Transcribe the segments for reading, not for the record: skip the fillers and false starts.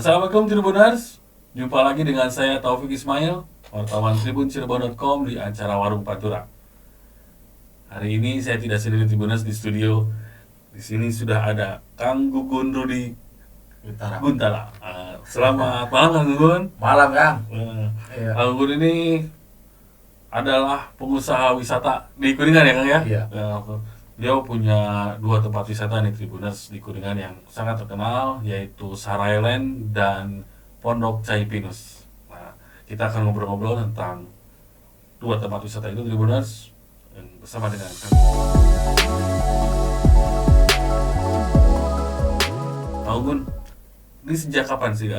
Assalamualaikum Tribuners, jumpa lagi dengan saya Taufik Ismail, wartawan Tribun Cirebon.com di acara Warung Pantura. Hari ini saya tidak sendiri Tribuners di studio. Di sini sudah ada Kang Gugun Rudi Guntara. Selamat malam Kang Gugun. Malam Kang. Iya. Kang Gugun ini adalah pengusaha wisata di Kuningan ya Kang ya? Iya. Dia punya 2 tempat wisata nih Tribuners di Kuningan yang sangat terkenal, yaitu Sarailand dan Pondok Cai Pinus. Nah, kita akan ngobrol-ngobrol tentang 2 tempat wisata itu Tribuners bersama dengan Kang Gugun. Ini sejak kapan sih?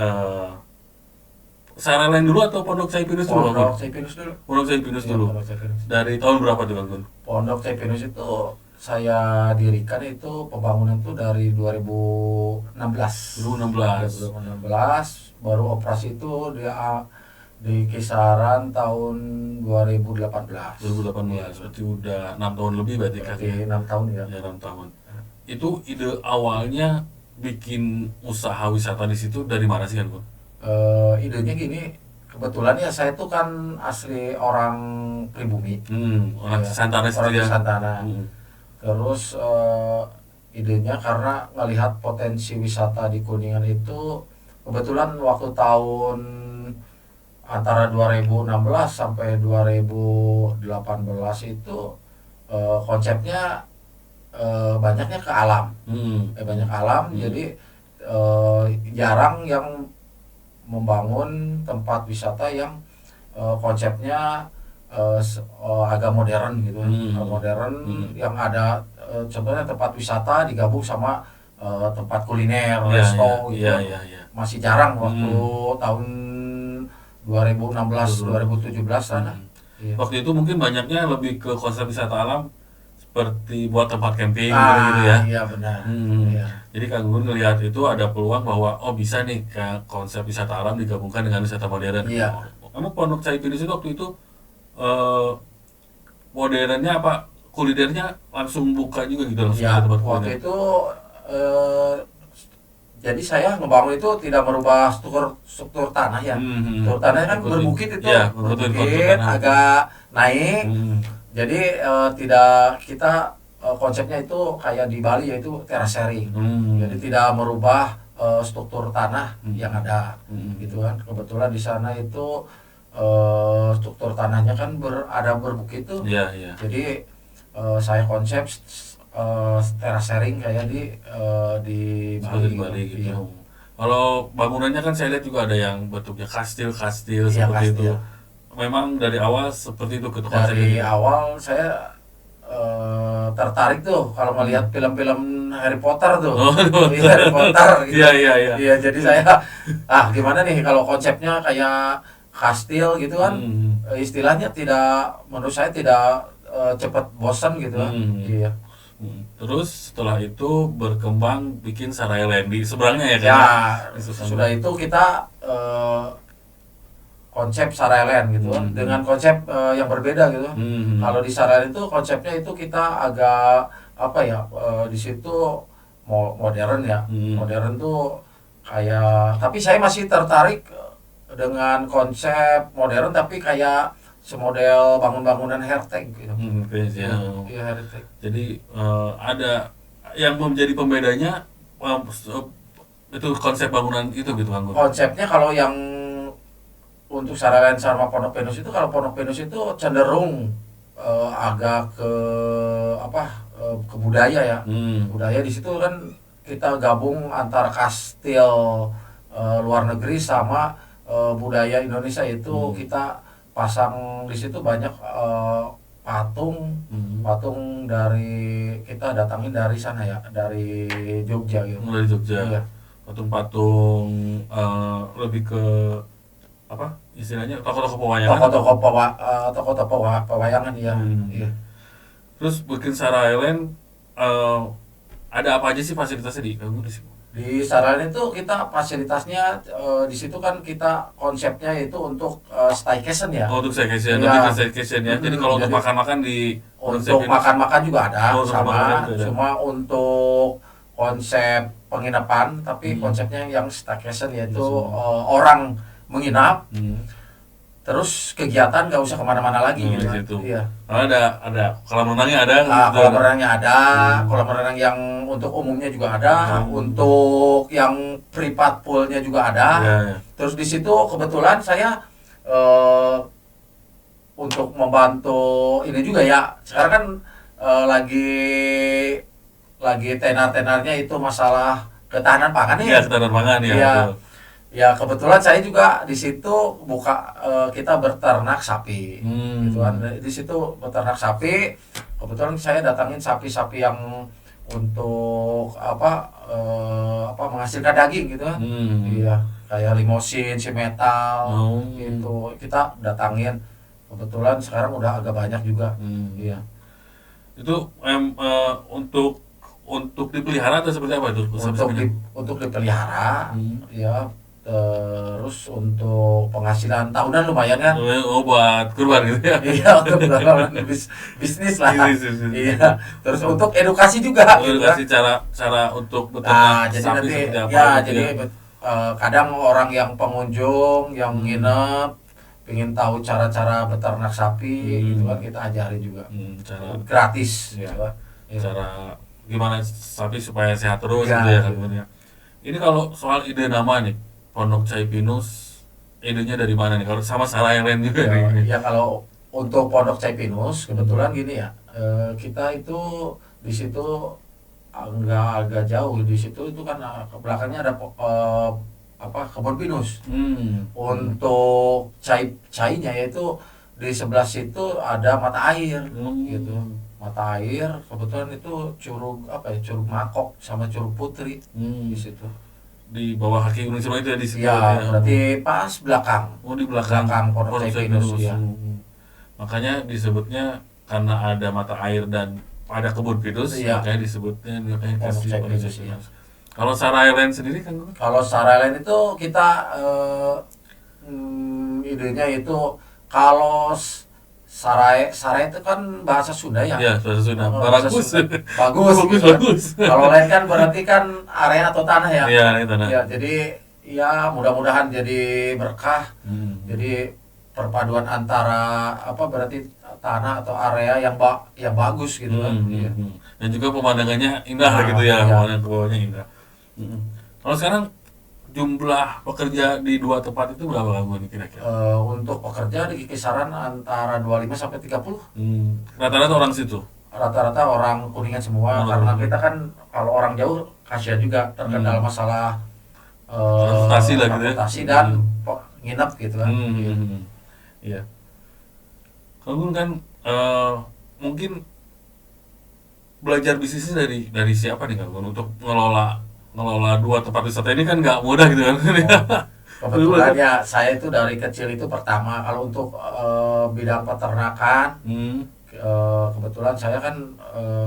Sarailand dulu atau Pondok Cai Pinus dulu? Pondok Cai Pinus dulu. Pondok Cai Pinus dulu. Pondok Cai Pinus. Dari tahun berapa tuh Kang Gugun? Pondok Cai Pinus itu saya dirikan itu pembangunan itu dari 2016. 2016 baru operasi itu di kisaran tahun 2018. 2018, berarti udah 6 tahun lebih berarti kan? 6 tahun ya. Ya 6 tahun. Itu ide awalnya bikin usaha wisata di situ dari mana sih kan Bun? Idenya gini, kebetulan ya saya tuh kan asli orang pribumi. Orang Santana Orang ya? Santana. Terus idenya karena ngelihat potensi wisata di Kuningan itu kebetulan waktu tahun antara 2016 sampai 2018 itu konsepnya banyaknya ke alam. Banyak alam, jadi jarang yang membangun tempat wisata yang konsepnya agak modern gitu, modern yang ada contohnya tempat wisata digabung sama tempat kuliner, resto gitu. Masih jarang waktu tahun 2016-2017 sana. Waktu itu mungkin banyaknya lebih ke konsep wisata alam seperti buat tempat camping gitu ya. Iya benar. Jadi Kang Gugun ngelihat itu ada peluang bahwa bisa nih konsep wisata alam digabungkan dengan wisata modern. Iya. Karena Pondok Cai Pinus itu waktu itu modernnya apa kulinernya langsung buka juga gitu langsung Ya, ada tempat waktu kuliner. itu jadi saya ngebangun itu tidak merubah struktur tanah ya. Struktur tanah kan berbukit itu, berbukit agak naik. Jadi tidak kita konsepnya itu kayak di Bali yaitu terasering. Jadi tidak merubah struktur tanah yang ada, gitu kan. Kebetulan di sana itu struktur tanahnya kan ada berbukit tuh. Jadi saya konsep terasering kayak di Bali gitu. Iya. Kalau bangunannya kan saya lihat juga ada yang bentuknya kastil Iya, seperti itu. kastil. Memang dari awal seperti itu Dari konsepnya. awal saya tertarik tuh kalau melihat film-film Harry Potter tuh. Iya, Harry Potter gitu. Iya. Iya, jadi saya gimana nih kalau konsepnya kayak kastil gitu kan, istilahnya menurut saya tidak cepat bosan gitu kan. Iya. Terus setelah itu berkembang bikin Sarailand di seberangnya ya kan? Ya, Di seberang. sudah itu kita konsep Sarailand gitu kan, dengan konsep yang berbeda gitu. Kalau di Sarailand itu konsepnya itu kita agak di situ modern ya. Modern tuh kayak, tapi saya masih tertarik dengan konsep modern tapi kayak semodel bangunan heritage gitu. Iya, heritage. Jadi ada yang menjadi pembedanya itu konsep bangunan itu gitu Kang Gun. Konsepnya kalau yang untuk Sarailand sama Pondok Pinus itu, kalau Pondok Pinus itu cenderung agak ke budaya ya. Budaya di situ kan kita gabung antara kastil luar negeri sama budaya Indonesia itu. Kita pasang di situ banyak patung dari, kita datangin dari sana ya, dari Jogja gitu. Dari Jogja. Iya. Patung-patung lebih ke apa istilahnya toko-toko pewayangan. Toko-toko pewayangan ya. Iya. Terus bikin Sarailand ada apa aja sih fasilitasnya di situ? Di Sarailand itu kita fasilitasnya di situ kan kita konsepnya itu untuk staycation ya. Untuk staycation, Ya. lebih ke staycation ya. Jadi kalau untuk makan-makan di Untuk makan-makan juga ada, Oh, sama makan-makan juga ada. cuma untuk konsep penginapan, tapi konsepnya yang staycation, yaitu orang menginap. Terus kegiatan nggak usah kemana-mana lagi gitu kan. Iya. Ada kolam renangnya ada. Kolam renangnya ada, kolam renang yang untuk umumnya juga ada, untuk yang privat poolnya juga ada. Terus di situ kebetulan saya untuk membantu ini juga ya. Sekarang kan lagi tenar-tenarnya itu masalah ketahanan pangan ya. Iya, ketahanan pangan ya. Iya. Ya kebetulan saya juga di situ kita berternak sapi, gitu kan. Di situ berternak sapi. Kebetulan saya datangin sapi-sapi yang untuk menghasilkan daging gitu kan. Iya, kayak limosin, simetal, gitu. Kita datangin. Kebetulan sekarang udah agak banyak juga. Iya. Itu untuk dipelihara atau seperti apa itu? Untuk dipelihara, ya. Terus untuk penghasilan tahunan lumayan kan? Buat kurban gitu ya? Iya, untuk bisnis lah. Iya. Terus untuk edukasi juga. Edukasi gitu, cara untuk beternak jadi sapi nanti, seperti apa? Ya, jadi kadang orang yang pengunjung yang nginep pengen tahu cara-cara beternak sapi, gitu kan, kita ajarin juga. Gratis. Ya. Cara gimana sapi supaya sehat terus gitu ya kan. Ini kalau soal ide nama nih, Pondok Cai Pinus, idenya dari mana nih? Kalau sama Sarah yang lain juga nih. Ya kalau untuk Pondok Cai Pinus kebetulan gini ya, kita itu di situ agak jauh. Di situ itu kan ke belakangnya ada kebun pinus. Untuk cainya yaitu di sebelah situ ada mata air, gitu. Mata air kebetulan itu curug Makok sama curug Putri di situ. Di bawah kaki Gunung Ciremai itu ya, di situ. Ya, berarti pas belakang. Di belakang Pondok Cai Pinus ya. Makanya disebutnya karena ada mata air dan ada kebun pinus, makanya disebutnya Pondok Cai Pinus ya. Kalau Sarah Airline sendiri kan? Kalau Sarah Airline itu kita idenya itu kalau Sarai itu kan bahasa Sunda ya? Iya, bahasa Sunda. Bagus. Kalau lain kan berarti kan area atau tanah ya? Iya, tanah. Ya, jadi ya mudah-mudahan jadi berkah. Jadi perpaduan antara berarti tanah atau area yang bagus gitu kan. Dan juga pemandangannya indah gitu ya, pemandangan ke bawahnya indah. Kalau sekarang jumlah pekerja di dua tempat itu berapa nih kira-kira? Untuk pekerja di kisaran antara 25 sampai 30. Rata-rata orang situ? Rata-rata orang Kuningan semua, karena kita kan kalau orang jauh kasihan juga terkendala masalah transportasi lah gitu ya. Dan nginep gitu kan. Iya. Kalau kan mungkin belajar bisnisnya dari siapa nih Kang untuk ngelola dua tempat wisata ini kan nggak mudah gitu kan. Kebetulan ya saya itu dari kecil itu pertama kalau untuk bidang peternakan, kebetulan saya kan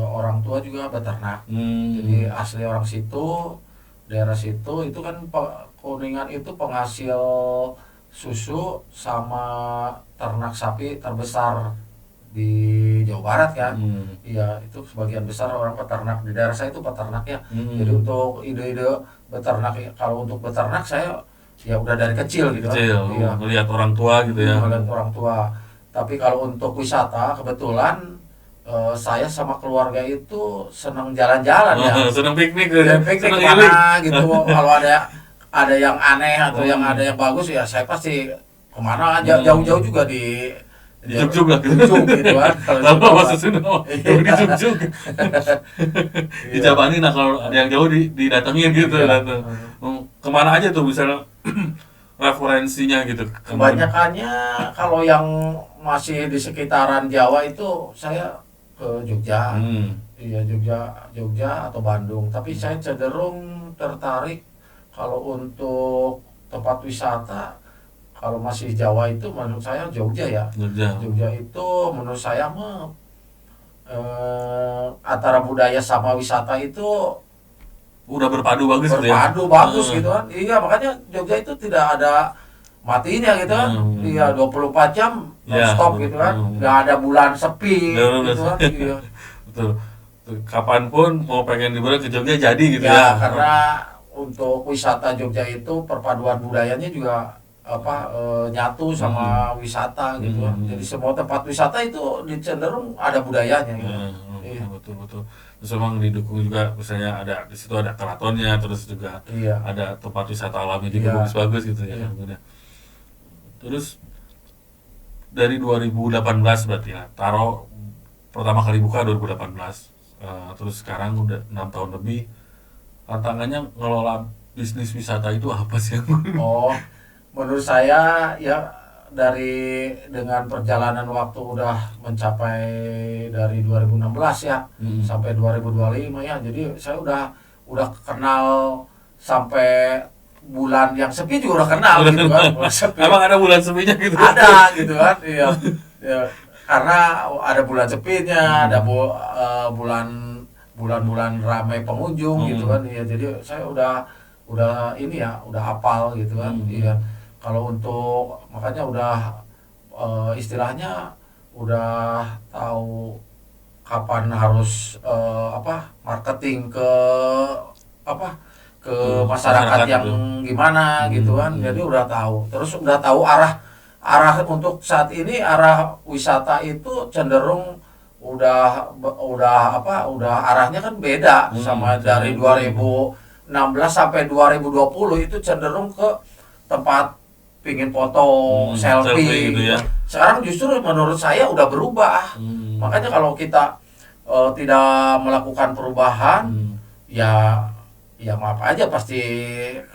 orang tua juga beternak, jadi asli orang situ, daerah situ itu kan Kuningan itu penghasil susu sama ternak sapi terbesar di Jawa Barat kan. Iya, itu sebagian besar orang peternak di daerah saya itu peternak ya. Jadi untuk ide-ide beternak, kalau untuk beternak saya ya udah dari kecil gitu kan. Iya, melihat orang tua gitu ya. Melihat orang tua. Tapi kalau untuk wisata kebetulan saya sama keluarga itu senang jalan-jalan ya. Senang piknik kemana gitu. Kalau ada yang aneh atau yang ada yang bagus ya saya pasti kemana aja, jauh-jauh juga di Jug lah gitu kan. Kalau bahasa Sunda di Jug. Dijabani, nah kalau ada yang jauh didatengin gitu. Kemana aja tuh misalnya referensinya gitu? Kebanyakannya kalau yang masih di sekitaran Jawa itu saya ke Jogja. Iya, Jogja atau Bandung. Tapi saya cenderung tertarik kalau untuk tempat wisata. Kalau masih Jawa itu menurut saya Jogja ya. Jogja itu menurut saya antara budaya sama wisata itu udah berpadu bagus gitu ya. Berpadu bagus gitu kan. Iya, makanya Jogja itu tidak ada matinya gitu kan. Iya, 24 jam non stop gitu kan. Enggak ada bulan sepi gitu kan. Iya. Betul. kapanpun mau pengen liburan ke Jogja jadi gitu ya. Karena untuk wisata Jogja itu perpaduan budayanya juga nyatu sama wisata gitu kan. Jadi semua tempat wisata itu cenderung ada budayanya gitu. Betul. Terus memang didukung juga, misalnya ada di situ ada keratonnya, terus juga ada tempat wisata alamnya juga bagus-bagus gitu ya. Terus dari 2018 berarti ya, taruh pertama kali buka 2018. Terus sekarang udah 6 tahun lebih. Tantangannya ngelola bisnis wisata itu apa sih? Menurut saya ya dengan perjalanan waktu udah mencapai dari 2016 ya sampai 2025 ya. Jadi saya udah kenal sampai bulan yang sepi juga udah kenal gitu kan. Emang ada bulan sepinya gitu? Ada gitu kan. Iya. Karena ada bulan sepinya, ada bulan-bulan ramai pengunjung gitu kan. Iya, jadi saya udah hafal gitu kan. Iya. Kalau untuk makanya istilahnya udah tahu kapan harus marketing ke masyarakat yang gimana gitu kan. Jadi udah tahu. Terus udah tahu arah untuk saat ini arah wisata itu cenderung udah arahnya kan beda sama dari 2016 sampai 2020 itu cenderung ke tempat pingin foto selfie gitu ya. Sekarang justru menurut saya udah berubah. Makanya kalau kita tidak melakukan perubahan ya maaf aja pasti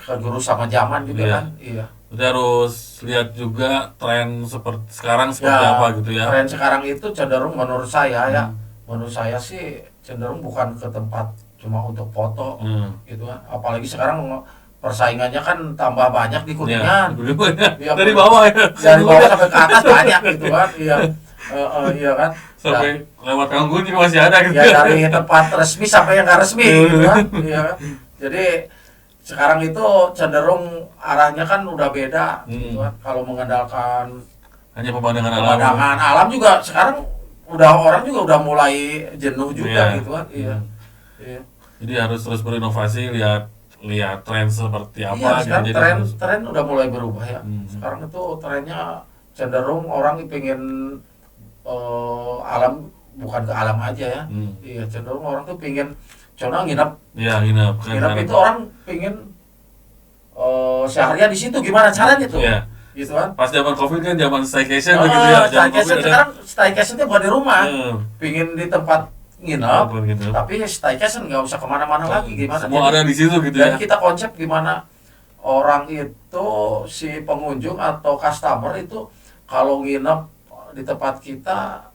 kegurus sama zaman juga kan. Iya. Jadi harus lihat juga tren sekarang seperti apa gitu ya. Tren sekarang itu cenderung menurut saya menurut saya sih cenderung bukan ke tempat cuma untuk foto gitu kan. Apalagi sekarang persaingannya kan tambah banyak di Kuningan. Dari bawah ya. Dari bawah sampai ke atas banyak gitu kan. Iya kan. Sampai lewat Kanggun juga masih ada gitu. Ya dari tempat resmi sampai yang nggak resmi gitu kan. Iya kan. Jadi sekarang itu cenderung arahnya kan udah beda gitu kan. Kalau mengandalkan hanya pemandangan alam juga sekarang orang juga udah mulai jenuh juga gitu kan. Iya. Jadi harus terus berinovasi, lihat tren seperti apa. Iya, sekarang tren udah mulai berubah ya. Sekarang itu trennya cenderung orang pengen alam, bukan ke alam aja ya. Iya, cenderung orang tuh pengen contoh nginep. Iya, nginep. Nginep itu orang pengen seharian di situ, gimana caranya tuh? Iya. Gitu kan. Pas zaman Covid kan zaman staycation begitu ya. Staycation sekarang staycationnya bukan di rumah. Pengen di tempat nginep, gitu. Tapi staycation nggak usah kemana-mana lagi, gimana? Semua ada di situ gitu dan ya. Kita konsep gimana orang itu si pengunjung atau customer itu kalau nginep di tempat kita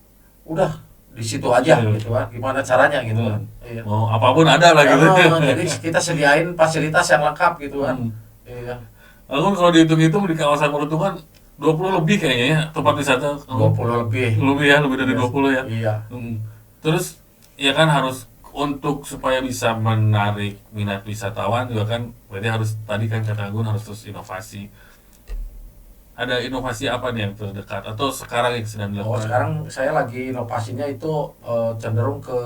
udah di situ aja gitu kan. Gimana caranya gitu kan. Iya. Mau apapun ada lah gitu. Jadi kita sediain fasilitas yang lengkap gitu kan. Iya. Lalu kalau dihitung-hitung di kawasan Meruntungan 20 lebih kayaknya ya tempat wisata. 20 lebih. Lebih dari 20 ya. Iya. Terus ya kan harus untuk supaya bisa menarik minat wisatawan juga kan berarti harus tadi kan kata Agun harus terus inovasi. Ada inovasi apa nih yang terdekat atau sekarang yang sedang dilakukan? Sekarang saya lagi inovasinya itu cenderung ke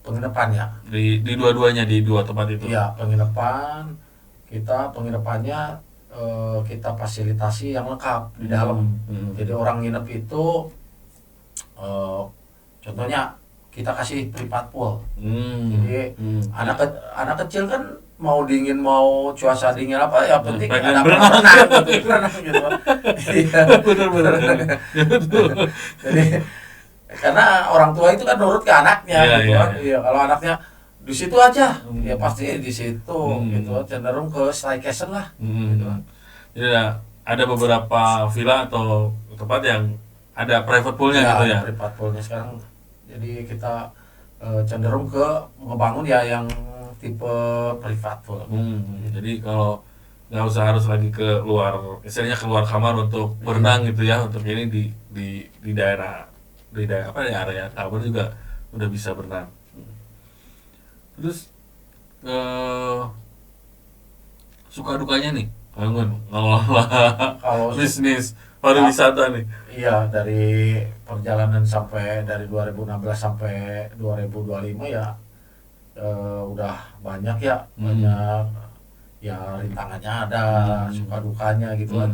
penginapan ya. Di dua-duanya, di dua tempat itu. Iya, penginapan. Penginapannya kita fasilitasi yang lengkap di dalam. Jadi orang nginep itu contohnya kita kasih privat pool. Jadi anak kecil kan mau dingin mau cuaca dingin apa ya penting ada berenang gitu. Iya. Benar. Jadi karena orang tua itu kan nurut ke anaknya gitu kan. Iya, kalau anaknya di situ aja ya pasti di situ gitu, cenderung ke staycation lah gitu kan. Jadi ada beberapa villa atau tempat yang ada private poolnya gitu ya. Private poolnya sekarang. Jadi kita cenderung ke ngebangun ya yang tipe privat pool. Jadi kalau nggak usah harus lagi istilahnya keluar kamar untuk berenang gitu ya, untuk ini di daerah apa ya, area tower juga udah bisa berenang. Terus suka dukanya nih ngelola bisnis pariwisata nih. Iya, dari perjalanan sampai dari 2016 sampai 2025 ya udah banyak ya, banyak ya rintangannya ada, suka dukanya gitu kan.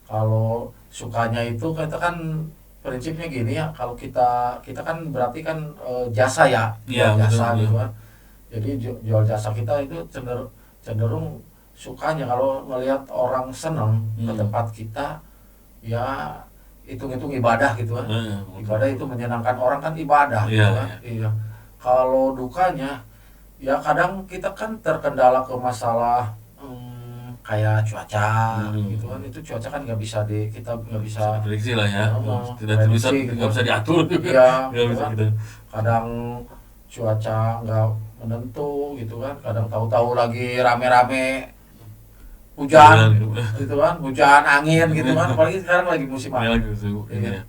Kalau sukanya itu kita kan prinsipnya gini ya, kalau kita kan berarti kan jasa ya, jual jasa gitu kan. Jadi jual jasa kita itu cenderung sukanya kalau melihat orang senang ke tempat kita, ya hitung-hitung ibadah gitu kan. Ibadah itu menyenangkan orang kan ibadah gitu kan. Iya. Kalau dukanya ya kadang kita kan terkendala ke masalah kayak cuaca gitu kan. Itu cuaca kan kita nggak bisa prediksi lah ya. Tidak bisa diatur. Iya. Kadang cuaca nggak menentu gitu kan. Kadang tahu-tahu lagi rame-rame hujan gitu kan, hujan angin gitu kan, apalagi sekarang lagi musim angin. Iya.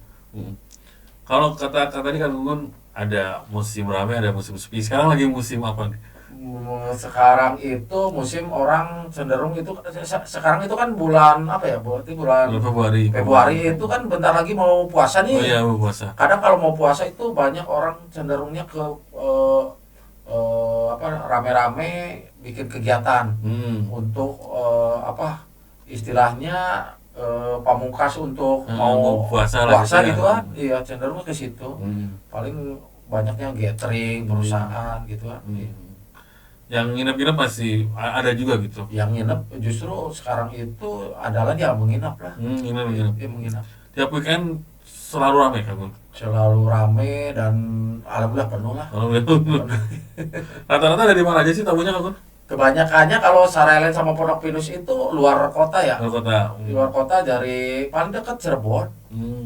Kalau kata tadi kan Gun ada musim ramai, ada musim sepi. Sekarang lagi musim apa nih? Sekarang itu musim orang cenderung itu sekarang itu kan bulan apa ya? Berarti bulan Februari itu kan bentar lagi mau puasa nih. Oh iya, mau puasa. Kadang kalau mau puasa itu banyak orang cenderungnya ke rame-rame bikin kegiatan untuk istilahnya pamungkas untuk mau puasa gitu kan. Iya, cenderung ke situ. Paling banyaknya gathering perusahaan gitu kan. Yang nginep-nginep masih ada juga gitu. Yang nginep justru sekarang itu adalah dia menginap lah. Menginap. Tiap weekend selalu ramai kan, Gun? Selalu ramai dan alhamdulillah penuh lah. Rata-rata dari mana aja sih tamunya, Gun? Kebanyakannya kalau Sarelen sama Pondok Pinus itu luar kota ya. Luar kota dari paling dekat Cirebon.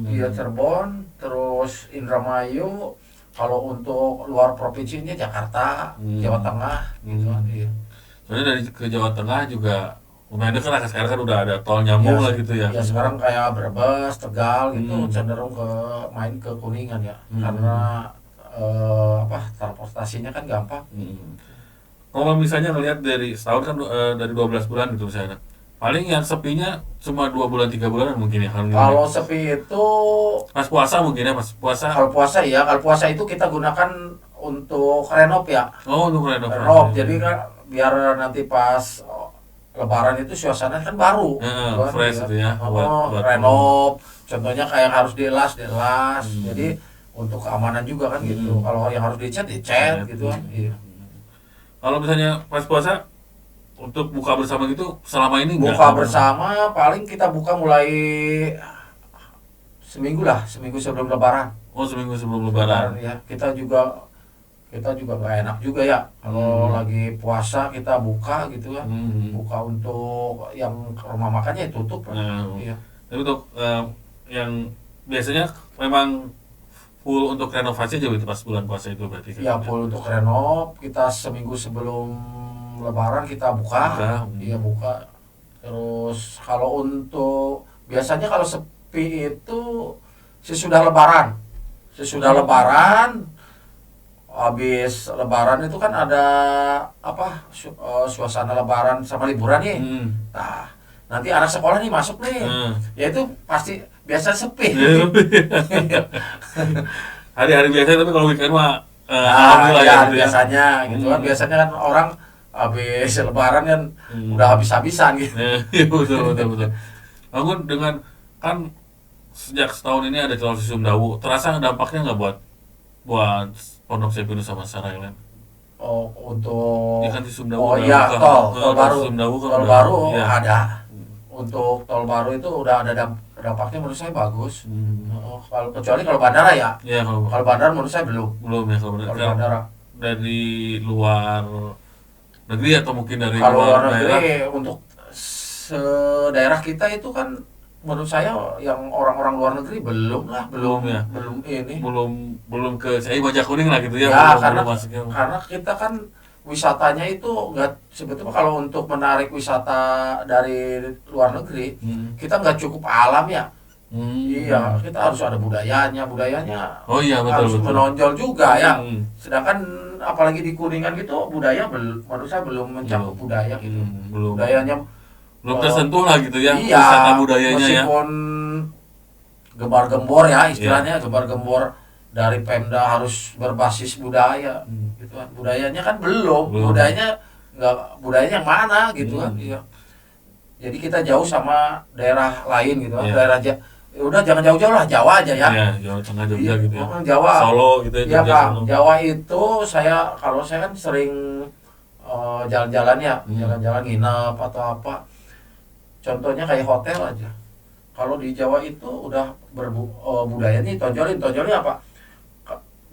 Iya, Cirebon, terus Indramayu. Kalau untuk luar provinsinya Jakarta, Jawa Tengah gitu kan. Iya. Soalnya dari ke Jawa Tengah juga lumayan dekat lah, sekarang kan udah ada tol nyambung lah gitu ya. Ya sekarang kayak Brebes, Tegal gitu cenderung main ke Kuningan ya. Karena transportasinya kan gampang. Kalau misalnya ngelihat dari setahun kan dari 12 bulan gitu misalnya, paling yang sepinya cuma 2 bulan 3 bulan mungkin ya. Kalau sepi itu pas puasa mungkin ya, pas puasa. Kalau puasa itu kita gunakan untuk renov ya. Oh, untuk renov. Jadi kan biar nanti pas Lebaran itu suasana kan baru. Fresh gitu ya. Buat renov. Contohnya kayak harus dielas. Jadi untuk keamanan juga kan gitu. Kalau yang harus dicat gitu kan. Iya. Kalau misalnya pas puasa untuk buka bersama gitu selama ini buka bersama paling kita buka mulai seminggu sebelum Lebaran. Oh, seminggu sebelum Lebaran. Ya, kita juga nggak enak juga ya kalau lagi puasa kita buka gitu kan. Buka untuk yang rumah makannya tutup. Iya. Tapi untuk yang biasanya memang full untuk renovasi aja gitu pas bulan puasa itu berarti. Ya, full untuk renov. Kita seminggu sebelum Lebaran kita buka. Iya, buka. Terus kalau untuk biasanya kalau sepi itu sesudah Lebaran. Habis Lebaran itu kan ada suasana Lebaran sama liburan nih. Nah, nanti anak sekolah nih masuk nih. Ya itu pasti biasa sepi. Hari-hari biasa, tapi kalau weekend mah ya, biasanya gitu kan. Biasanya kan orang habis Lebaran kan udah habis-habisan gitu. Betul. Namun dengan kan sejak setahun ini ada Sulawesi Sumdawu, terasa dampaknya nggak buat Pondok Sepinus sama Sarelen? Oh, untuk ya kan di Sumdawu. Tol baru ya. Ada. Untuk tol baru itu udah ada dampaknya menurut saya bagus. Kecuali kalau bandara ya. Kalau bandara menurut saya belum ya kalau bandara. Dari luar negeri atau mungkin dari luar negeri untuk daerah kita itu kan menurut saya yang orang-orang luar negeri belum ke saya Bajak Kuning lah gitu ya. Karena kita kan wisatanya itu nggak, sebetulnya kalau untuk menarik wisata dari luar negeri kita nggak cukup alam ya. Iya, kita harus ada budayanya. Oh iya, betul. Menonjol juga ya. Sedangkan apalagi di Kuningan gitu budaya menurut saya belum mencakup budaya gitu. Budayanya belum tersentuh lah gitu ya, iya, wisata budayanya meskipun gembar-gembor ya istilahnya, gembar-gembor dari Pemda harus berbasis budaya gitu kan. Budayanya kan belum. Budayanya yang mana gitu kan. Iya. Jadi kita jauh sama daerah lain gitu kan. Daerah udah jangan jauh-jauh lah, Jawa aja ya. Iya, Jawa Tengah Jogja gitu ya. Jawa. Solo gitu ya. Iya Kang, Jawa itu kalau saya kan sering jalan-jalan ya, jalan-jalan nginep atau apa. Contohnya kayak hotel aja. Kalau di Jawa itu udah budaya nih, tonjolin apa?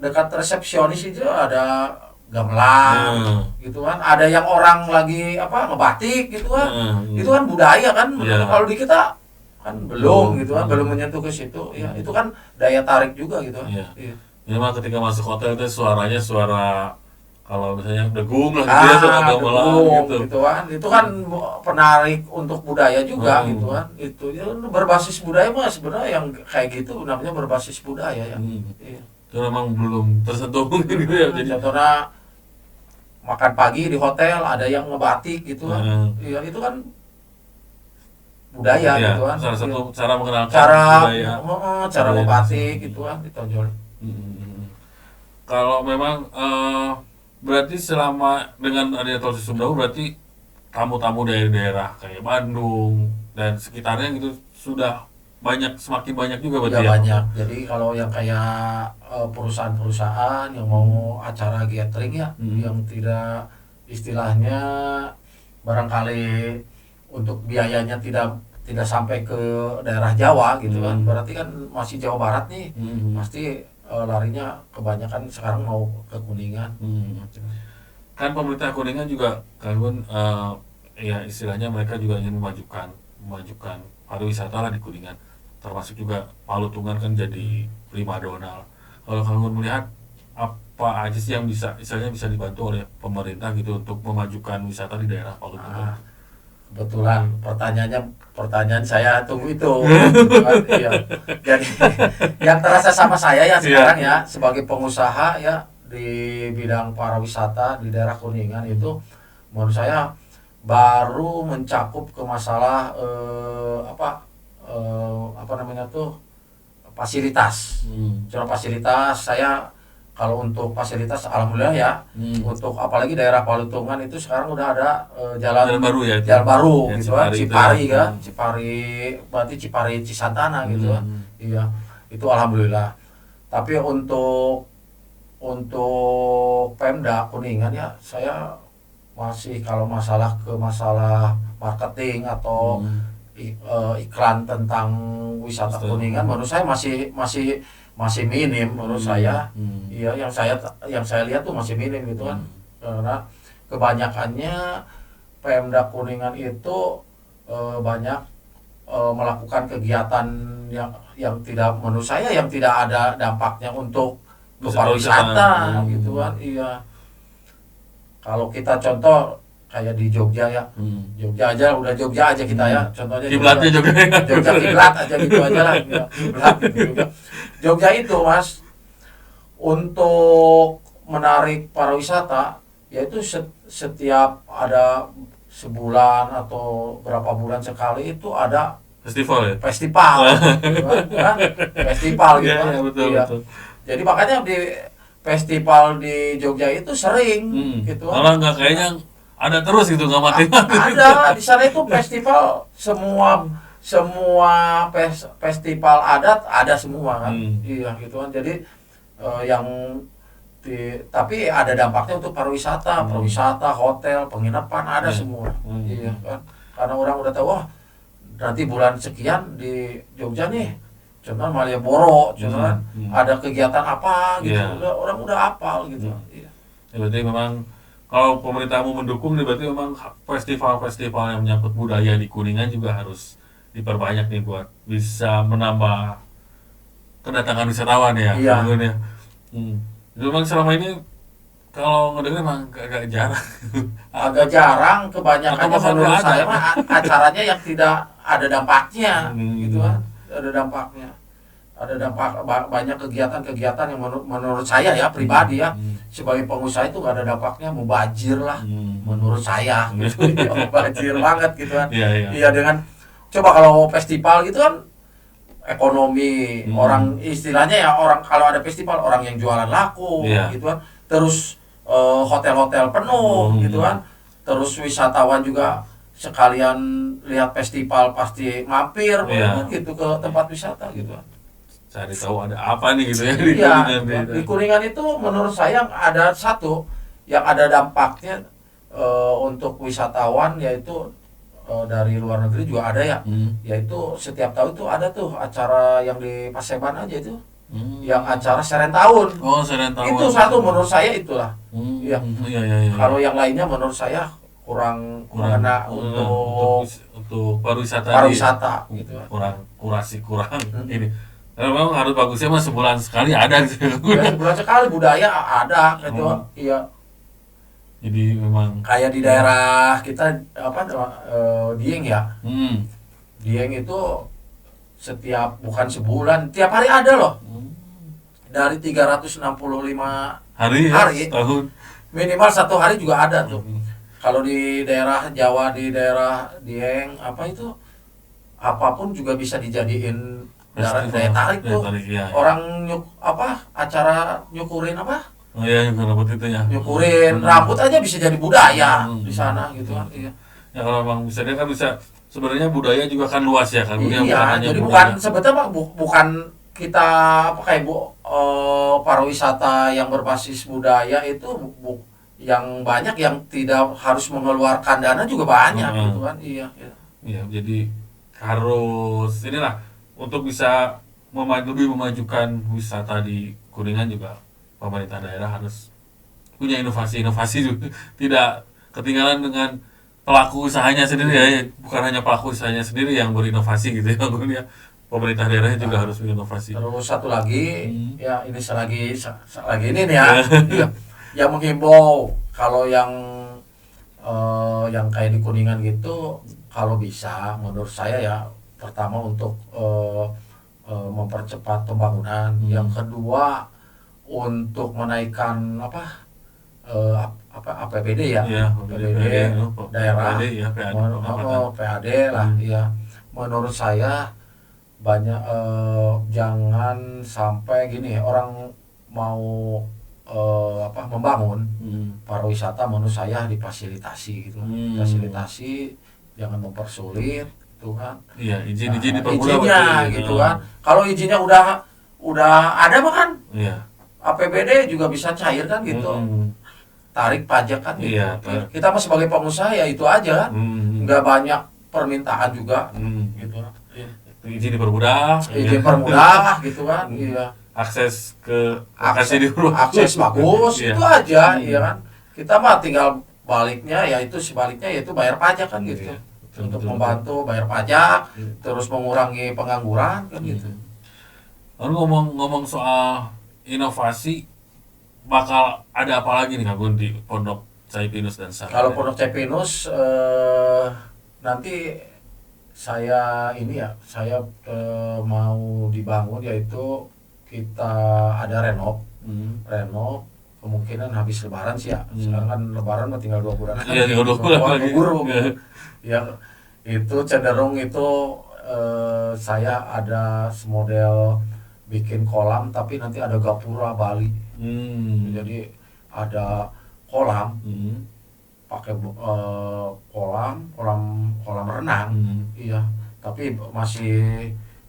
Dekat resepsionis itu ada gamelan, gitu kan. Ada yang orang lagi ngebatik gitu kan. Itu kan budaya kan. Kalau di kita kan belum gitu kan, belum menyentuh ke situ. Ya, itu kan daya tarik juga gitu kan. Iya. Memang ketika masuk hotel itu suaranya suara, kalau misalnya degung lah gitu ya, suara gamelan gitu kan. Itu kan penarik untuk budaya juga gitu kan. Itu ya, berbasis budaya mah sebenarnya yang kayak gitu namanya berbasis budaya ya. Iya. Itu memang belum tersentuh gitu ya. Jadi contohnya makan pagi di hotel ada yang ngebatik gitu kan. Iya, itu kan budaya gitu kan. Salah satu cara mengenalkan budaya. Cara ngebatik gitu kan ditonjol. Kalau memang berarti selama dengan adanya Tol Sumdawu berarti tamu-tamu dari daerah kayak Bandung dan sekitarnya gitu sudah semakin banyak juga berarti ya? Banyak. Jadi kalau yang kayak perusahaan-perusahaan yang mau acara gathering ya, yang tidak istilahnya barangkali untuk biayanya tidak sampai ke daerah Jawa gitu kan. Berarti kan masih Jawa Barat nih. Pasti larinya kebanyakan sekarang mau ke Kuningan. Kan pemerintah Kuningan juga kan ya istilahnya mereka juga ingin memajukan pariwisata lah di Kuningan, termasuk juga Palutungan kan jadi primadona. Kalau kamu melihat apa aja sih yang bisa dibantu oleh pemerintah gitu untuk memajukan wisata di daerah Palutungan? Kebetulan pertanyaan saya tunggu itu. Iya. Jadi yang terasa sama saya ya sekarang ya sebagai pengusaha ya di bidang pariwisata di daerah Kuningan itu menurut saya baru mencakup ke masalah apa namanya tuh fasilitas. Cuma fasilitas saya kalau untuk fasilitas alhamdulillah ya. Untuk apalagi daerah Palutungan itu sekarang udah ada jalan baru ya. Jalan baru ya, gitu kan, Cipari kan. Cipari berarti Cipari Cisantana gitu kan. Iya. Itu alhamdulillah. Tapi untuk Pemda Kuningan ya saya masih kalau masalah marketing atau iklan tentang wisata Kuningan menurut saya masih minim menurut saya. Iya, yang saya lihat tuh masih minim gitu kan. Karena kebanyakannya Pemda Kuningan itu banyak melakukan kegiatan yang tidak menurut saya yang tidak ada dampaknya untuk pariwisata gitu kan. Iya. Kalau kita contoh kayak di Jogja ya. Jogja aja kita ya. Contohnya kiblatnya Jogja kiblat aja gitu aja lah. Kiblat gitu. Jogja itu Mas untuk menarik pariwisata yaitu setiap ada sebulan atau berapa bulan sekali itu ada festival kan? Festival gitu kan. Ya, betul. Jadi makanya di festival di Jogja itu sering gitu. Malah nggak kayaknya ada terus gitu, nggak mati. Ada di sana itu festival semua festival adat ada semua kan. Iya gitu kan. Jadi tapi ada dampaknya untuk pariwisata, hotel, penginapan ada semua. Iya kan. Karena orang udah tahu nanti bulan sekian di Jogja nih, contoh Malioboro, ada kegiatan apa gitu, orang udah hafal gitu. Ya, berarti memang kalau pemerintah mau mendukung nih berarti memang festival-festival yang menyangkut budaya di Kuningan juga harus diperbanyak nih buat bisa menambah kedatangan wisatawan ya. Iya. Memang selama ini kalau ngedenger emang agak jarang. Agak jarang, kebanyakannya menurut saya mah acaranya yang tidak ada dampaknya gitu kan. Ada dampaknya. ada dampak banyak kegiatan-kegiatan yang menurut saya ya pribadi ya sebagai pengusaha itu nggak ada dampaknya, mubazir lah menurut saya gitu. Mubazir banget gitu kan. Iya dengan coba kalau festival gitu kan ekonomi orang istilahnya ya, orang kalau ada festival orang yang jualan laku gitu kan, terus hotel-hotel penuh gitu kan, terus wisatawan juga sekalian lihat festival pasti mampir gitu ke tempat wisata gitu kan, cari tahu ada apa nih gitu ya di Kuningan. Di Kuningan itu menurut saya ada satu yang ada dampaknya untuk wisatawan, yaitu dari luar negeri juga ada ya, yaitu setiap tahun itu ada tuh acara yang di Paseban aja itu, yang acara Serentahun. Serentahun Itu satu menurut saya itulah. Iya. Kalau yang lainnya menurut saya kurang mengena untuk pariwisata gitu. kurang ini. Karena memang harus bagusnya mah sebulan sekali ada gitu. Ya, sebulan sekali budaya ada gitu. Iya. Jadi memang kayak di daerah kita Dieng ya. Dieng itu setiap bukan sebulan, tiap hari ada loh. Dari 365 hari tahun. Minimal satu hari juga ada tuh. Kalau di daerah Jawa, di daerah Dieng apapun juga bisa dijadiin daya tarik tuh. Orang acara nyukurin rambut itu ya. Nyukurin rambut aja bisa jadi budaya di sana gitu kan. Iya. Ya kalau memang bisa dia kan bisa, sebenarnya budaya juga kan luas ya kan. Iya, jadi bukan sebetulnya bukan kita kayak pariwisata yang berbasis budaya itu yang banyak yang tidak harus mengeluarkan dana juga banyak gitu kan. Iya, jadi harus inilah untuk bisa lebih memajukan wisata di Kuningan juga pemerintah daerah harus punya inovasi-inovasi juga, tidak ketinggalan dengan pelaku usahanya sendiri ya, bukan hanya pelaku usahanya sendiri yang berinovasi gitu ya. Pemerintah daerahnya juga harus berinovasi. Terus satu lagi ya, ini selagi ini nih ya. Yang menghimbau kalau yang kayak di Kuningan gitu, kalau bisa menurut saya ya, pertama untuk mempercepat pembangunan, yang kedua untuk menaikkan APBD ya, APBD daerah, PAD lah ya. Menurut saya banyak jangan sampai gini, orang mau membangun pariwisata menurut saya difasilitasi gitu. Fasilitasi, jangan mempersulit tuh kan. Iya, izin dipermudah izinnya gitu kan. Kalau izinnya udah ada kan. Iya. APBD juga bisa cair kan gitu. Tarik pajak kan gitu. Iya, kita mah sebagai pengusaha ya itu aja kan. Nggak banyak permintaan juga gitu. Izin dipermudah. Izin permudah gitu kan. Iya. Akses bagus itu aja, iya kan. Kita mah tinggal baliknya yaitu bayar pajak kan gitu. Untuk membantu bayar pajak, terus mengurangi pengangguran kan gitu. Lalu ngomong soal inovasi, bakal ada apa lagi nih Kak Gun di Pondok Cai Pinus dan Sarana? Kalau Pondok Cai Pinus nanti saya mau dibangun, yaitu kita ada renov kemungkinan habis lebaran sih ya. Sekarang kan lebaran tinggal 2 bulan lagi. Iya, tinggal 2 bulan lagi. Ya, itu cenderung itu saya ada semodel bikin kolam tapi nanti ada gapura Bali. Jadi ada kolam pakai kolam renang. Iya, tapi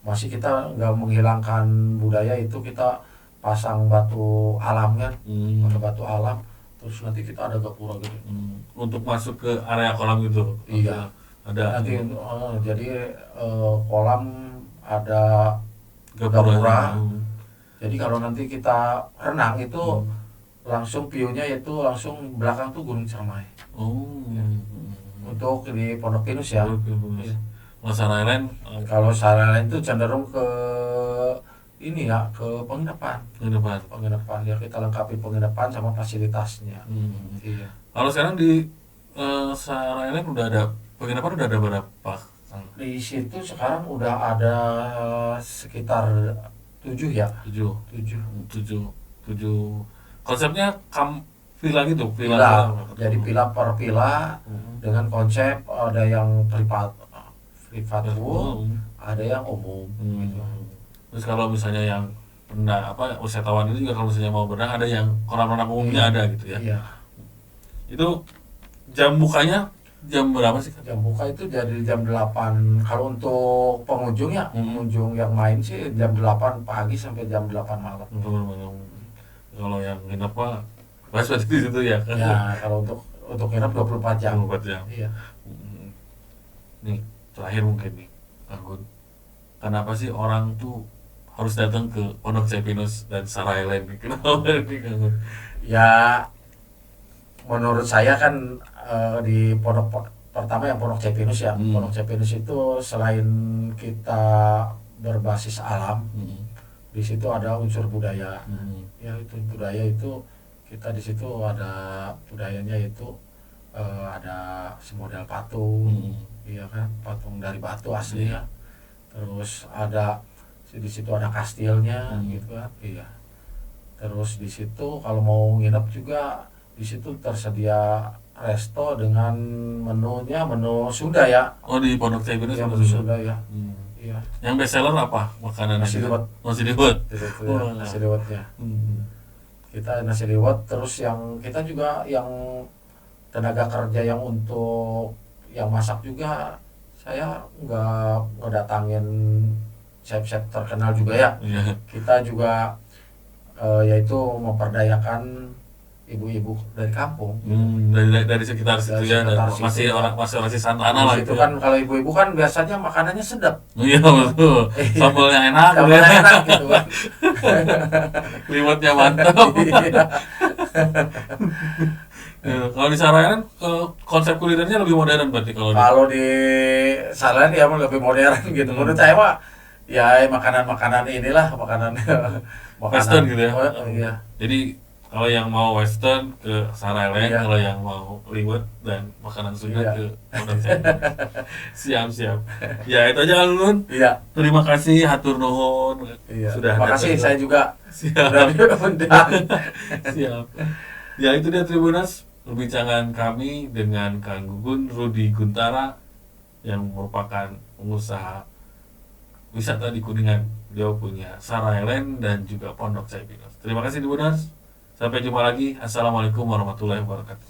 masih kita nggak menghilangkan budaya itu, kita pasang batu alam kan, pakai batu alam, terus nanti kita ada gapura gitu. Untuk masuk ke area kolam gitu. Iya. Ada. Nanti jadi kolam ada gapura. Jadi kalau nanti kita renang itu langsung view-nya itu langsung belakang tuh Gunung Ciremai. Untuk di Pondok Pinus ya. Kalau Sarana lain itu cenderung ke ini ya, ke penginapan ya, kita lengkapi penginapan sama fasilitasnya. Iya. Kalau sekarang di Sarana lain udah ada penginapan, udah ada berapa? Di situ sekarang udah ada sekitar 7 ya. 7. 7. 7. Konsepnya villa gitu, Villa. Jadi villa per villa dengan konsep ada yang privat room, ada yang umum. Gitu. Terus kalau misalnya yang wisatawan ini juga kalau misalnya mau berenang ada yang kolam renang umumnya ada gitu ya. Iya. Itu jam bukanya jam berapa sih? Jam buka itu dari jam 8. Kalau untuk pengunjung ya, pengunjung yang main sih jam 8 pagi sampai jam 8 malam. Kalau yang nginep mah pas di situ ya. Ya, kalau untuk nginep 24 jam. 24 jam. Iya. Nih, terakhir mungkin nih, Anggun. Kenapa sih orang tuh harus datang ke Pondok Cai Pinus dan Sara Island nih? Kenapa nih, Anggun? Ya, menurut saya kan di pondok pertama yang Pondok Cai Pinus ya. Pondok Cai Pinus itu selain kita berbasis alam, di situ ada unsur budaya. Ya, itu budaya itu kita di situ ada budayanya itu ada semodel patung, iya kan, patung dari batu asli ya. Terus ada di situ ada kastilnya, gitu kan, iya. Terus di situ kalau mau nginep juga di situ tersedia resto dengan menunya menu Sunda ya. Oh, di Pondok Cai Pinus menu Sunda ya. Iya. Yang best seller apa makanan nasi liwet? Nasi liwet. Nasi liwetnya. Kita nasi liwet, terus yang kita juga yang tenaga kerja yang untuk yang masak juga saya nggak datangin chef-chef terkenal juga ya. Kita juga yaitu memperdayakan ibu-ibu dari kampung, dari sekitar situ ya, masih orang sisaan tanah lah itu kan. Kalau ibu-ibu kan biasanya makanannya sedap. Iya betul, sambalnya enak, gitu kan. liwetnya mantap. Kalau di Sarayan konsep kulinernya lebih modern berarti kalau di Sarayan ya lebih modern gitu. Menurut saya mah ya makanan inilah makanan Western gitu ya. Iya. Jadi kalau yang mau Western ke Sarayan, kalau yang mau liwet dan makanan Sunda ke Pondok Cai. Siap. Ya itu aja Anggun. Iya. Terima kasih, hatur nuhun. Iya. Sudah. Terima kasih, saya juga. Siap. Siap. Ya itu dia Tribuners, perbincangan kami dengan Kang Gugun Rudi Guntara yang merupakan pengusaha wisata di Kuningan. Beliau punya Sara Island dan juga Pondok Cai Pinus. Terima kasih Tribuners. Sampai jumpa lagi. Assalamualaikum warahmatullahi wabarakatuh.